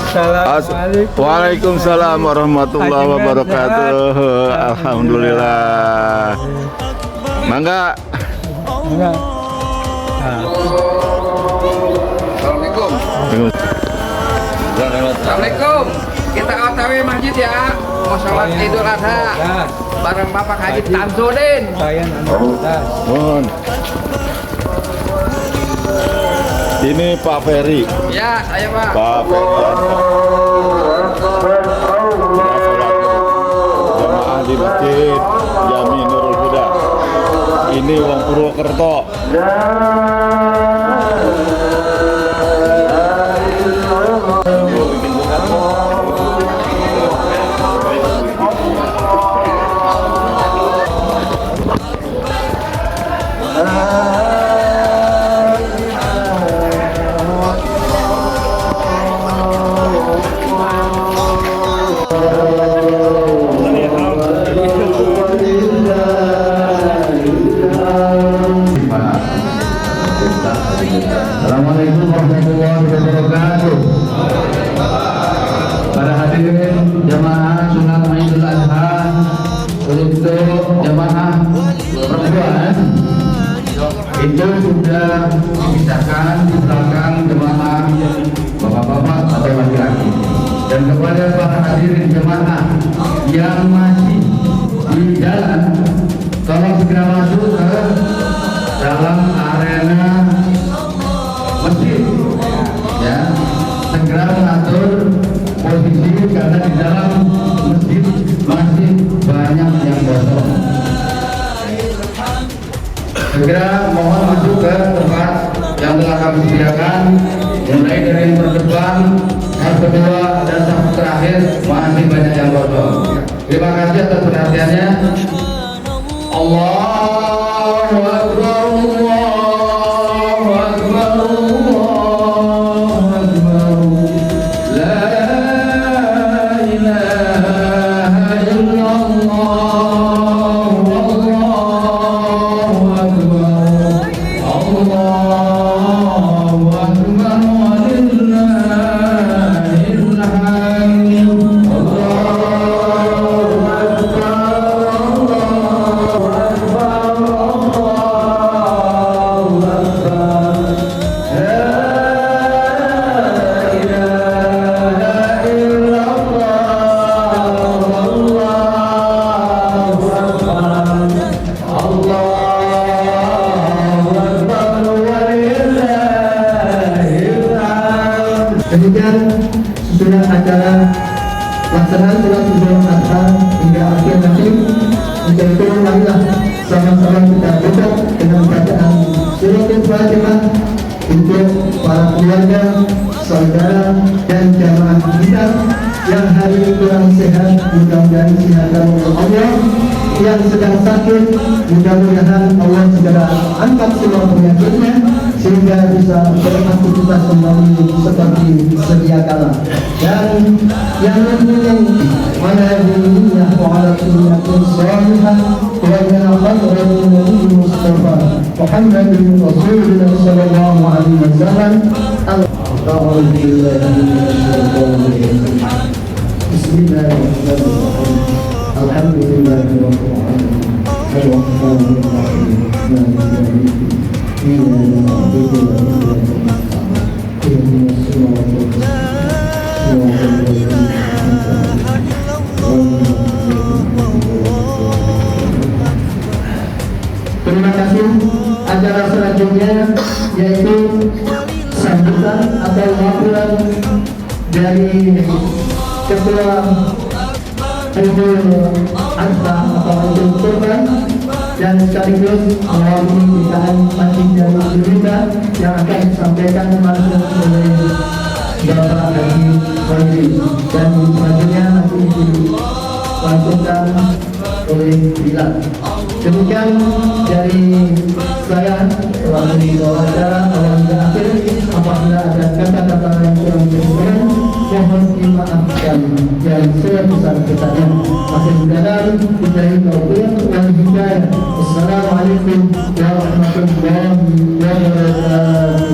Assalamualaikum. Waalaikumsalam warahmatullahi wabarakatuh. Alhamdulillah. Mangga. Enggak. Assalamualaikum. Assalamualaikum. Kita OTW masjid ya. Mau sholat Idul Adha. Bareng Bapak Haji Tamsudin. Saya atas. Mohon. Ini Pak Ferry. Ya, saya Pak. Pak Ferry. Jamaah di Masjid Jami Nurul Huda. Ini wong Purwokerto. Assalamualaikum warahmatullahi wabarakatuh. Para hadirin jamaah sunat Idul Adha untuk jamaah perempuan itu sudah dipisahkan di belakang jemaah bapak-bapak atau laki-laki. Dan kepada para hadirin jemaah yang masih di jalan, tolong segera masuk ke dalam arena masjid, ya, segera mengatur posisi karena di dalam masjid masih banyak yang kosong. Segera mohon masuk ke tempat yang telah kami sediakan, mulai dari yang terdepan, yang kedua, dan sampai terakhir masih banyak yang kosong. Terima kasih atas perhatiannya. Allahu Akbar, Allahu Akbar, Allahu Akbar. La ilaha illallah, Allahu Akbar, Allahu Akbar, walillahil hamd. Allahu Demikian sudah acara pelaksanaan sholat Idul Adha hingga akhir nanti. Untuk itu marilah sama-sama kita buka dengan bacaan suratul Fatihah untuk para keluarga, saudara, dan jamaah kita yang hari ini kurang sehat, mudah-mudahan disehatkan oleh Allah. Yang sedang sakit, mudah-mudahan Allah segera angkat semua penyakitnya sehingga bisa beraktivitas kembali seperti sedia kala. Dan yang mempunyai mana dunia wa ala sunnatin salihah wa inna khairan min Mustafa Muhammadin Rasulullah sallallahu alaihi wasallam. Bismillahirrahmanirrahim. Alhamdulillahirabbil alamin. Ar-Rahmanir Rahim. Maliki yaumiddin. Iyyaka na'budu wa iyyaka nasta'in. Ihdinas siratal mustaqim. Terima kasih. Acara selanjutnya yaitu sambutan atau laporan dari Ketua Idul Adha atau Idul Kurban dan sekaligus mewakili pimpinan Masjid Jami Nurul yang akan disampaikan langsung oleh Bapak Haji Wali, dan selanjutnya nanti dilangsungkan oleh Bilal. Demikian dari saya, selalu wawancara awal dan akhir. Apabila ada kata-kata yang kurang berkenan, mohon dimaafkan dan sebesar-besarnya. Akhir dalam billahi taufiq wal hidayah. Wassalamualaikum warahmatullahi wabarakatuh.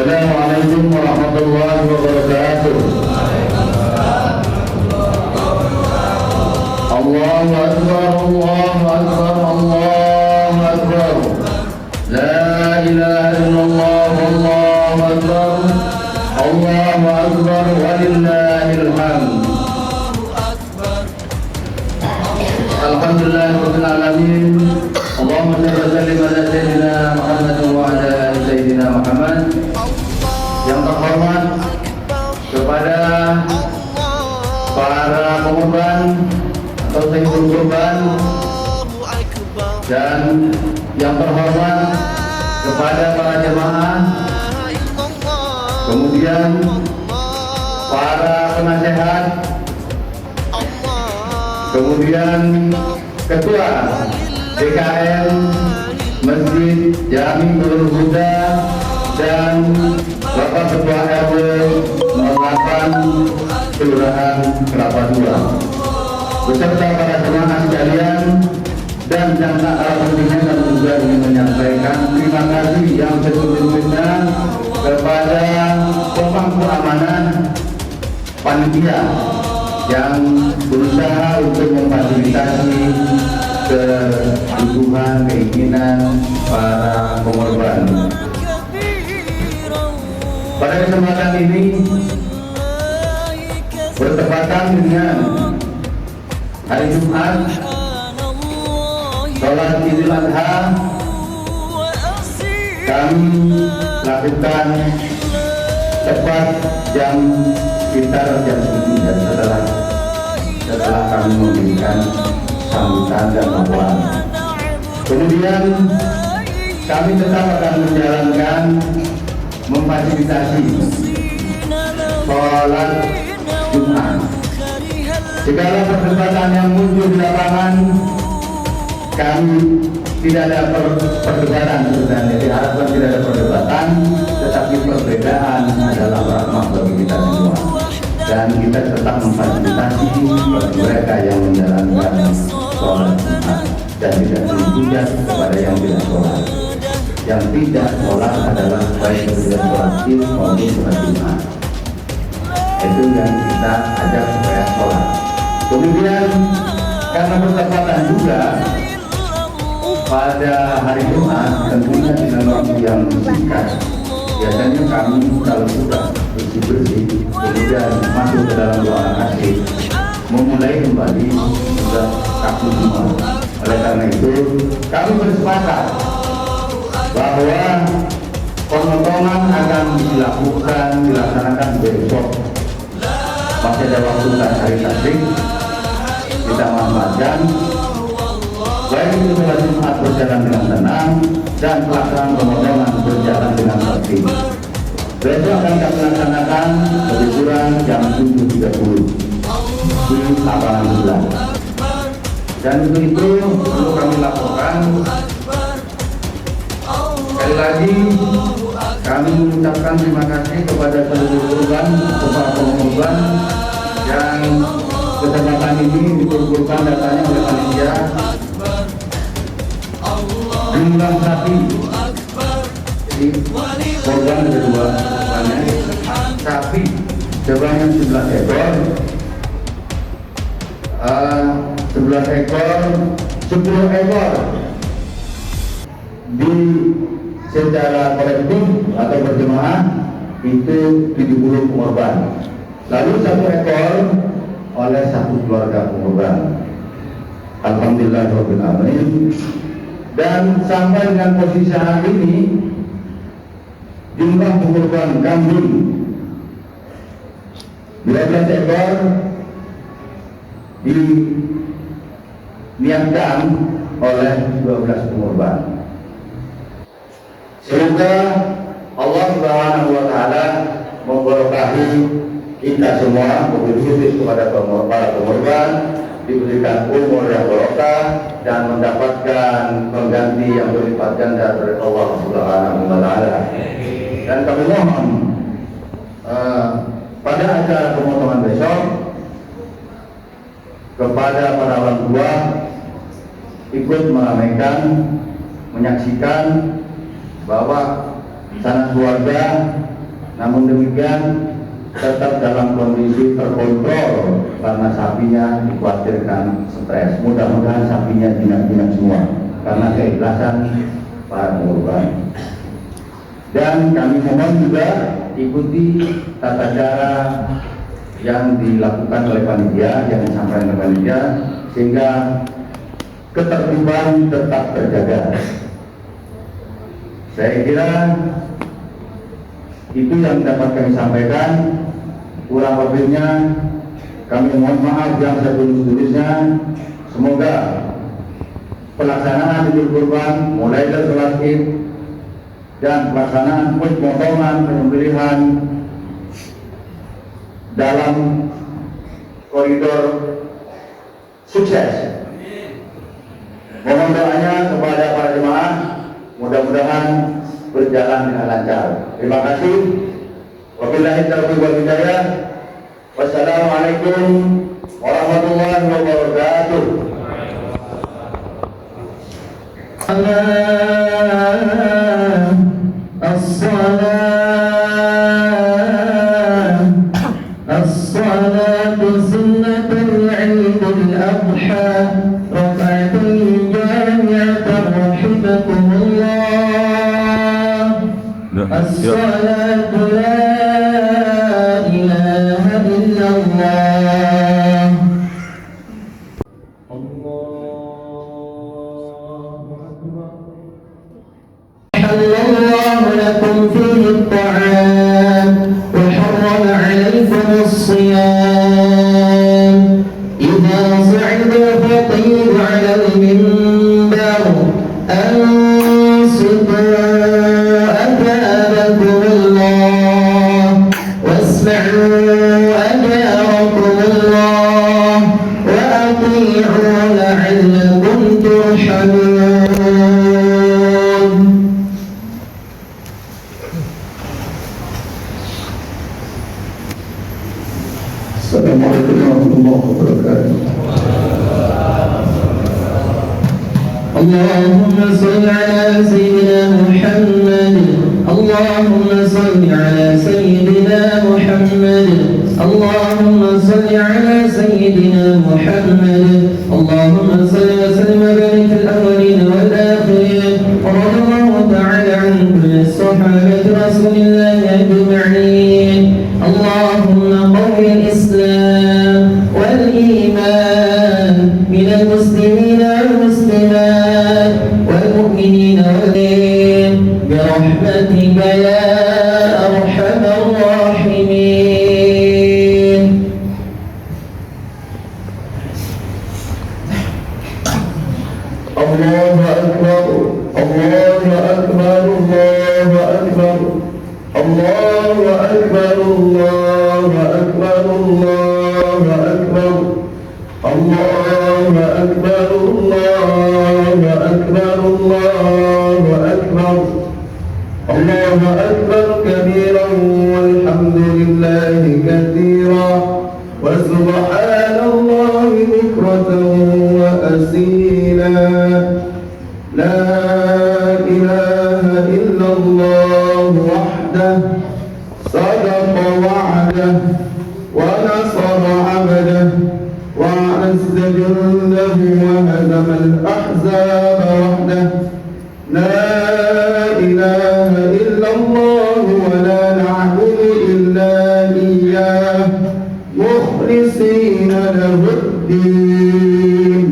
Assalamualaikum warahmatullahi wabarakatuh. Allahu Akbar, Allahu Akbar, Allahu Akbar. La ilaha illallah, Allahu Akbar. Allahu Akbar walillahil hamd. Alhamdulillahirabbil alamin. Allahumma shalli ala sayyidina Muhammad wa ala ali sayyidina Muhammad. Yang terhormat kepada para pengorban atau sayyidul kurban, dan yang terhormat kepada para jemaah, kemudian para penasehat, kemudian ketua DKM Masjid Jami Nurul Huda, dan Bapak Ketua RW 08 Kelurahan Kelapa II, beserta para jemaah sekalian. Dan yang tak kalah pentingnya, kami juga ingin menyampaikan terima kasih yang setuju-tujunya kepada pemangku amanah panitia yang berusaha untuk memfasilitasi kebutuhan, keinginan para pengorban. Pada kesempatan ini bertepatan dengan hari Jumat, sholat Idul Adha, kami lakukan tepat jam sekitar jam 7, dan setelah kami memberikan sambutan dan malam. Kemudian kami tetap akan menjalankan memfasilitasi sholat Jumat. Segala perdebatan yang muncul di lapangan, kami tidak ada perdebatan sebenarnya, diharapkan tidak ada perdebatan, tetapi perbedaan adalah rahmat bagi kita semua. Dan kita tetap memfasilitasi bagi mereka yang menjalankan sholat Jumat, dan tidak menghujat kepada yang tidak sholat. Yang tidak sholat adalah baik tidak sholat Id maupun sholat Jumat. Itu yang kita ajak supaya sholat. Kemudian karena bertepatan juga pada hari Jumat, tentunya dengan waktu yang singkat, biasanya kami kalau sudah bersih-bersih, kemudian masuk ke dalam ruangan asik, memulai kembali sudah kaku semua. Oleh karena itu, kami bersepakat bahwa pemotongan akan dilaksanakan besok. Masih ada waktu hari tasrik, kita manfaatkan. Baik itu sholat Jumat berjalan dengan tenang dan pelaksanaan pemotongan berjalan dengan tertib. Besok akan kami laksanakan lebih kurang jam 7.30 di lapangan sebelah. Dan untuk itu perlu kami laporkan, sekali lagi kami mengucapkan terima kasih kepada seluruh korban, kepada pengorban yang kesempatan ini dikumpulkan datanya oleh panitia. Jumlah sapi, jadi korban ada 2 korbannya, sapi sebanyak 11 ekor, 11 ekor, 10 ekor di secara kolektif atau berjemaah itu 70 pengorban, lalu 1 ekor oleh 1 keluarga pengorban. Alhamdulillahirabbil alamin. Dan sampai dengan posisi hari ini, jumlah pengorban kambing 12 ekor diniatkan oleh 12 pengorban. Semoga Allah Subhanahu wa Ta'ala memberkahi kita semua, khusus kepada para pengorban, diberikan umur yang barokah dan mendapatkan pengganti yang berlipat ganda dari Allah Subhanahu wa Ta'ala. Dan kami mohon pada acara pemotongan besok kepada para orang tua ikut meramaikan, menyaksikan bahwa sanak keluarga Namun demikian tetap dalam kondisi terkontrol karena sapinya dikhawatirkan stres. Mudah-mudahan sapinya jinak-jinak semua karena keikhlasan para korban. Dan kami mohon juga ikuti tata cara yang dilakukan oleh panitia, yang disampaikan oleh panitia, sehingga ketertiban tetap terjaga. Saya kira itu yang dapat kami sampaikan. Kurang lebihnya kami mohon maaf yang setulus-tulusnya. Semoga pelaksanaan Idul Kurban mulai dari sholat Id dan pelaksanaan pemotongan penyembelihan dalam koridor sukses. Mohon doanya kepada para jemaah, mudah-mudahan berjalan dengan lancar. Terima kasih. Wabillahi taufiq wal hidayah. Wassalamualaikum warahmatullahi wabarakatuh. الصلاة سنة العيد الأضحى ركعتين جامعة رحمكم الله. الصلاة لا إله إلا الله. حل الله لكم فيه الطعام وحرم عليكم الصيام. إذا صعد الخطيب على المنبر أنصتوا أثابكم الله واسمعوا أجاركم الله وأطيعوا لعلكم ترحمون. Assalamualaikum warahmatullahi wabarakatuh. اللهم صل على سيدنا محمد. اللهم صل على سيدنا محمد. اللهم صل على سيدنا محمد. اللهم صل وسلم وبارك في الأولين والآخرين. ورضي الله تعالى عن كل الصحابة رسول الله أجمعين. اللهم قوي الإسلام والإيمان من المسلمين والمسلمات والمؤمنين والمؤمنين برحمتك يا أرحم الراحمين. الله أكبر الله أكبر الله أكبر الله أكبر الله أكبر الله أكبر الله أكبر الله أكبر الله أكبر الله أكبر كبيرا والحمد لله كثيرا وسبحان الله بكرة وأصيلا. لا إله إلا الله وحده صدق وعده ونصر عبده وأعز جنده وهزم الأحزاب وحده. لا إله إلا الله ولا نعبد إلا إياه مخلصين له الدين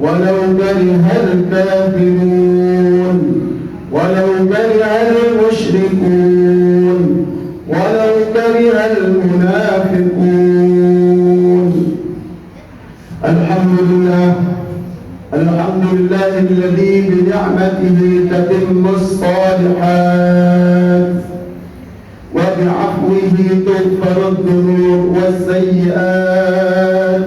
ولو كره الكافرون ولو كره المشركون ولو كره المنافقون. الحمد لله الحمد لله الذي بنعمته تتم الصالحات وبعفوه تغفر الذنوب والسيئات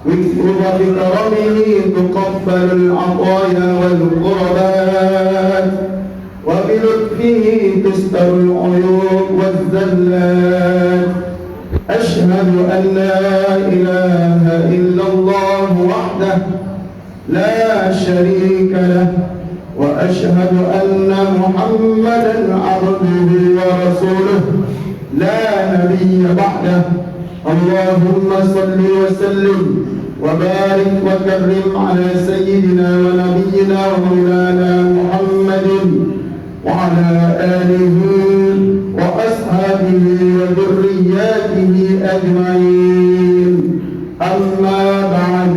وبكرمه تقبل العطايا والقربات وبلطفه تستر العيوب والزلات. أشهد أن لا إله إلا الله وحده لا شريك له وأشهد أن محمدا عبده ورسوله لا نبي بعده. اللهم صل وسلم وبارك وكرم على سيدنا ونبينا ومولانا محمد وعلى آله وأصحابه وذرياته أجمعين. أما بعد،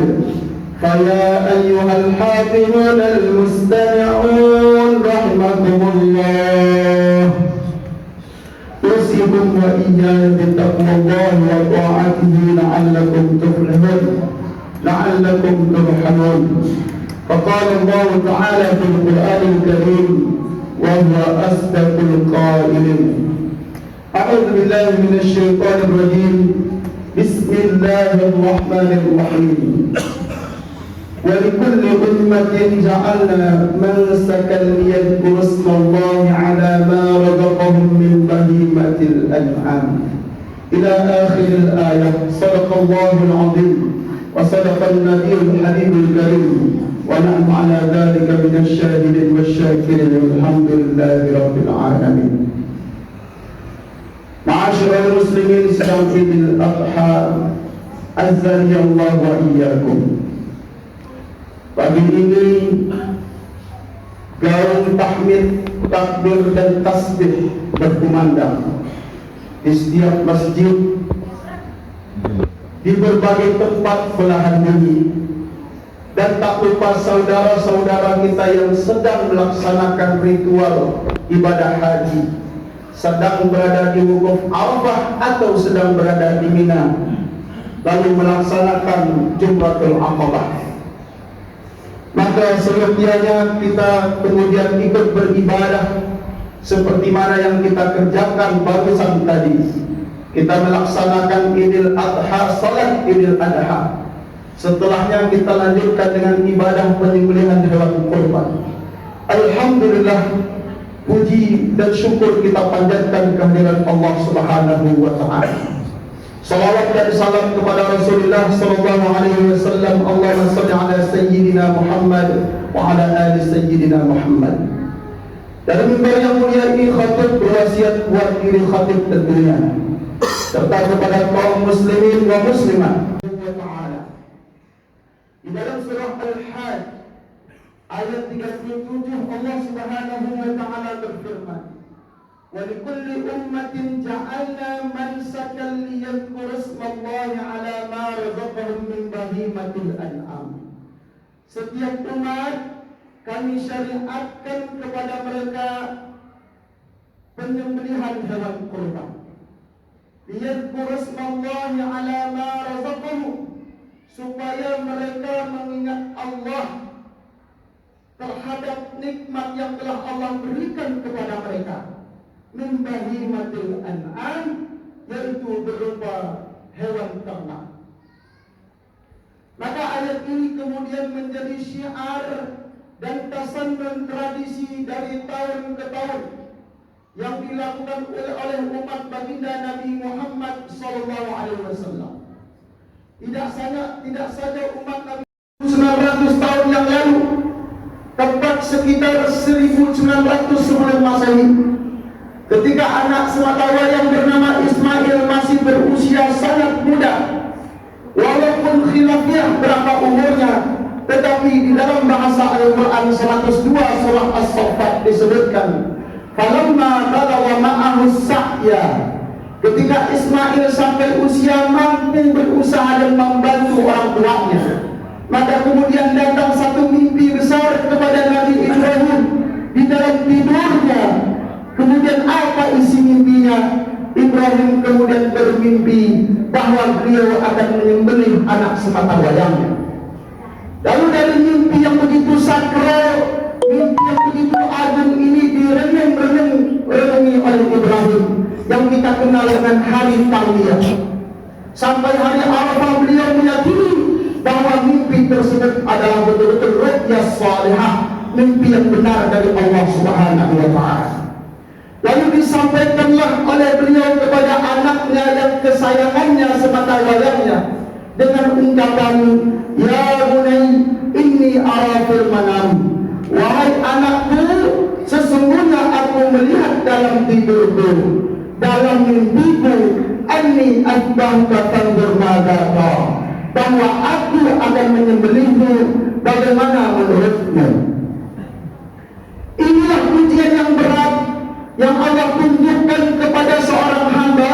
فيا أيها الحاضرون المستمعون رحمكم الله، أوصيكم وإياي بتقوى الله وطاعته لعلكم تفلحون لعلكم ترحمون. فقال الله تعالى في القرآن الكريم وهو أصدق القائلين: أعوذ بالله من الشيطان الرجيم، بسم الله الرحمن الرحيم. ولكل أمة جعلنا منسكا ليذكروا اسم الله على ما رزقهم من بهيمة الأنعام إلى آخر الآية. صدق الله العظيم وصدق النبي الحبيب الكريم، ونحن على ذلك من الشاهدين والشاكرين، والحمد لله رب العالمين. Ma'asyiral muslimin, sedang Idul Adha, azani Allah wa iyyakum. Pagi ini gaung tahmid, takbir dan tasbih berkumandang di setiap masjid, di berbagai tempat belahan bumi. Dan tak lupa saudara-saudara kita yang sedang melaksanakan ritual ibadah haji, sedang berada di wukuf Arafah atau sedang berada di Mina, lalu melaksanakan Jumratul Aqabah. Maka setiapnya kita kemudian ikut beribadah seperti mana yang kita kerjakan barusan tadi. Kita melaksanakan Idul Adha, salat Idul Adha. Setelahnya kita lanjutkan dengan ibadah penyembelihan hewan kurban. Alhamdulillah, puji dan syukur kita panjatkan kehadiran Allah Subhanahu wa taala. Salawat dan salam kepada Rasulullah sallallahu alaihi wasallam. Allahumma shalli ala sayyidina Muhammad wa ala ali sayyidina Muhammad. Dalam mimbar yang mulia ini khatib berwasiat buat diri khatib tentunya, serta kepada kaum muslimin wa muslimat. Di dalam surah Al-Hajj ayat 37 Allah Subhanahu wa taala berfirman: وَلِكُلِّ أُمَّةٍ جَعَلْنَا مَنْسَكًا لِيَذْكُرُوا اسْمَ اللَّهِ عَلَى مَا رَزَقَهُم مِّن بَهِيمَةِ الْأَنْعَامِ. Setiap umat kami syariatkan kepada mereka penyembelihan hewan kurban. لِيَذْكُرُوا اسْمَ اللَّهِ عَلَى مَا رَزَقَهُم, supaya mereka mengingat Allah terhadap nikmat yang telah Allah berikan kepada mereka. Min bahimatil an'am, yaitu berupa hewan ternak. Maka ayat ini kemudian menjadi syiar dan tasannun tradisi dari tahun ke tahun yang dilakukan oleh umat baginda Nabi Muhammad SAW. Tidak saja umat Nabi 900 tahun yang lalu, tepat sekitar 1900 sebelum Masehi, ketika anak sematawayang bernama Ismail masih berusia sangat muda, walaupun khilafiyah berapa umurnya, tetapi di dalam bahasa Al-Quran 102 surah As-Saffat disebutkan, falamma balagha ma'ahu sa'ya, ketika Ismail sampai usia mampu berusaha dan membantu orang tuanya, maka kemudian datang satu mimpi besar kepada Nabi Ibrahim di dalam tidurnya. Kemudian apa isi mimpinya? Ibrahim kemudian bermimpi bahwa beliau akan menyembelih anak sematawayangnya. Lalu dari mimpi yang begitu sakral, mimpi yang begitu agung ini direnung-renungi oleh Ibrahim, yang kita kenal dengan hari Tarwiyah. Sampai hari Arafah beliau meyakini bahwa mimpi tersebut adalah betul-betul ru'yah salihah, mimpi yang benar dari Allah Subhanahu wa taala. Lalu disampaikanlah oleh beliau kepada anaknya yang kesayangannya sematawayangnya dengan ungkapan, ya bunai inni ara fil manam, wahai anakku, sesungguhnya aku melihat dalam tidurku dalam mimpiku, anni asbahka fanzur madza tara, bahwa aku akan menyembelihmu, bagaimana menurutmu? Inilah ujian yang berat yang Allah tunjukkan kepada seorang hamba.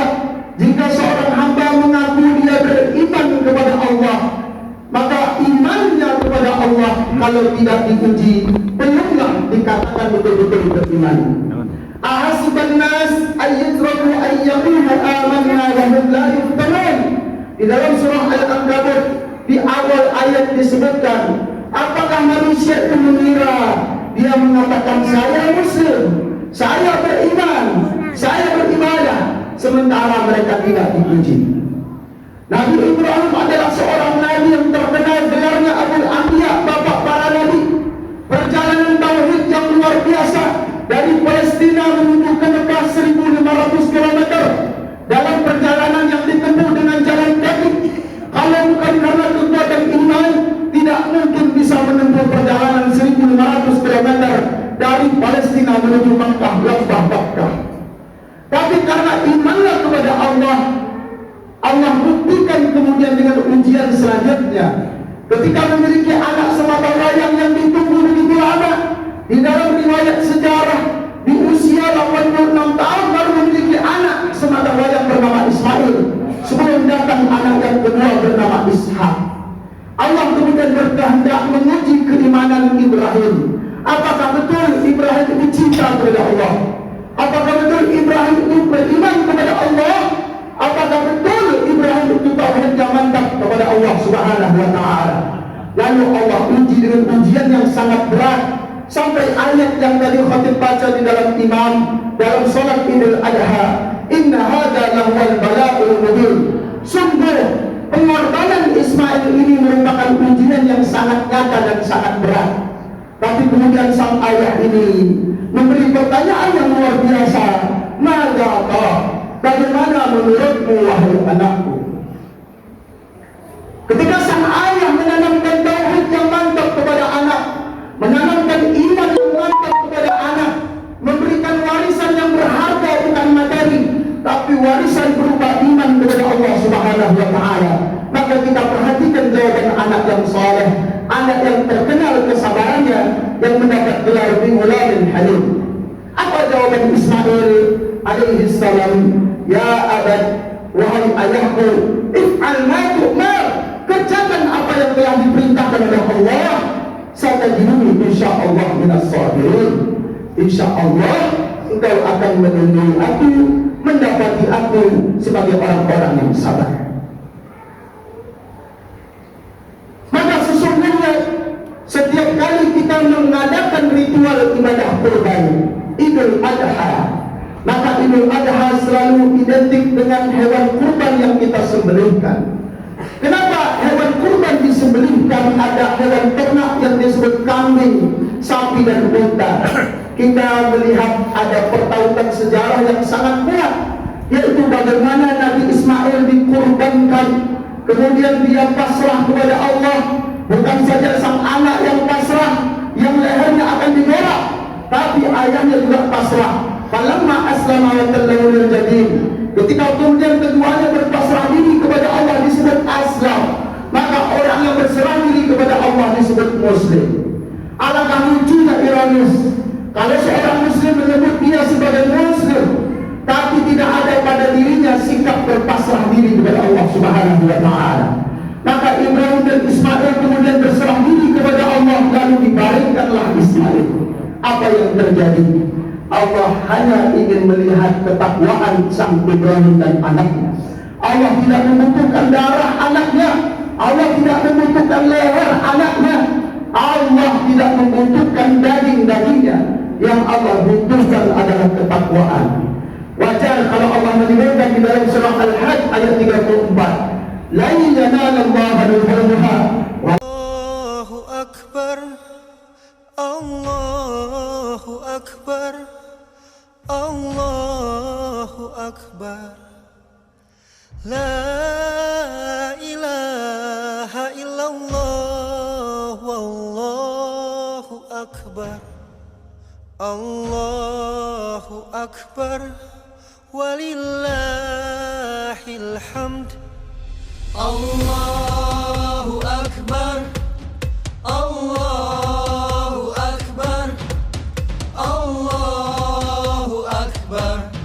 Jika seorang hamba mengaku dia beriman kepada Allah, maka imannya kepada Allah kalau tidak diuji belumlah dikatakan betul-betul beriman. Ahasiban nas ayyutraku ayyaqulu amanna wa hum la yuftanun. Di dalam surah Al-Ankabut di awal ayat disebutkan, apakah manusia itu mengira dia mengatakan saya muslim, saya beriman, saya beribadah, sementara mereka tidak diuji. Nabi Ibrahim adalah seorang nabi yang terkenal gelarnya Abul Anbiya, bapak para nabi. Perjalanan tauhid yang luar biasa dari Palestina menuju ke Mekah 1.500 km dalam perjalanan yang ditempuh dengan jalan kaki. Kalau bukan karena kekuatan iman, tidak mungkin bisa menempuh perjalanan 1.500 km dari Palestina menuju Mekah, lembah Bakkah. Tapi karena imannya kepada Allah, Allah buktikan kemudian dengan ujian selanjutnya. Ketika memiliki anak semata wayang yang ditunggu begitu lama, di dalam riwayat sejarah di usia 86 tahun baru memiliki anak semata wayang bernama Ismail, sebelum datang anak yang kedua bernama Ishak. Allah kemudian berkehendak menguji keimanan Ibrahim. Apakah betul Ibrahim itu cinta kepada Allah? Apakah betul Ibrahim itu beriman kepada Allah? Apakah betul Ibrahim itu tauhidnya mantap kepada Allah Subhanahu wa taala? Lalu Allah uji dengan ujian yang sangat berat, sampai ayat yang tadi khatib baca di dalam imam dalam salat Idul Adha, inna hadza lahul bala'ul mubin. Sungguh pengorbanan Ismail ini merupakan ujian yang sangat nyata dan sangat berat. Tapi kemudian sang ayah ini memberi pertanyaan yang luar biasa, madza tara, bagaimana menurutmu wahai anakku? Ketika sang ayah menanamkan tauhid yang mantap kepada anak, menanamkan iman yang mantap kepada anak, memberikan warisan yang berharga bukan materi, tapi warisan berupa iman kepada Allah Subhanahu wa taala, maka kita perhatikan jawaban anak yang saleh, anak yang terkenal kesabarannya, yang mendapat gelar Bimulamin Halim. Apa jawaban Ismail alaihi salam? Ya abad, wahai ayahku, if'al ma tu'mar, kerjakan apa yang telah diperintahkan oleh Allah. Satajiduni insyaallah minas sabirin. Insyaallah engkau akan menemui aku, mendapati aku sebagai orang-orang yang sabar. Maka sesungguhnya setiap kali kita mengadakan ritual ibadah kurban Idul Adha, maka Idul Adha selalu identik dengan hewan kurban yang kita sembelihkan. Kenapa hewan kurban disembelihkan? Ada hewan ternak yang disebut kambing, sapi dan unta. Kita melihat ada pertautan sejarah yang sangat kuat, yaitu bagaimana Nabi Ismail dikurbankan, kemudian dia pasrah kepada Allah. Bukan saja sang anak yang pasrah, yang lehernya akan digorok, tapi ayahnya juga pasrah. Falamma aslama wa tallahu lil jabin, ketika kemudian keduanya berpasrah diri kepada Allah disebut aslam, maka orang yang berserah diri kepada Allah disebut muslim. Alangkah lucunya ironis kalau seorang muslim menyebut dia sebagai muslim, tapi tidak ada pada dirinya sikap berpasrah diri kepada Allah Subhanahu wa taala. Maka Ibrahim dan Ismail kemudian berserah diri kepada Allah, lalu dibaringkanlah Ismail. Apa yang terjadi? Allah hanya ingin melihat ketakwaan sang Ibrahim dan anaknya. Allah tidak membutuhkan darah anaknya, Allah tidak membutuhkan leher anaknya, Allah tidak membutuhkan daging-dagingnya. Yang Allah butuhkan adalah ketakwaan. Wajar kalau Allah menyebutkan di dalam surah Al-Hajj ayat 34, la yanalallaha luhumuha. Allahu Akbar, Allahu Akbar, Allahu Akbar, la ilaha illallah, wallahu akbar, Allahu Akbar, walillahil hamd. Allahu Akbar, Allahu Akbar, Allahu Akbar.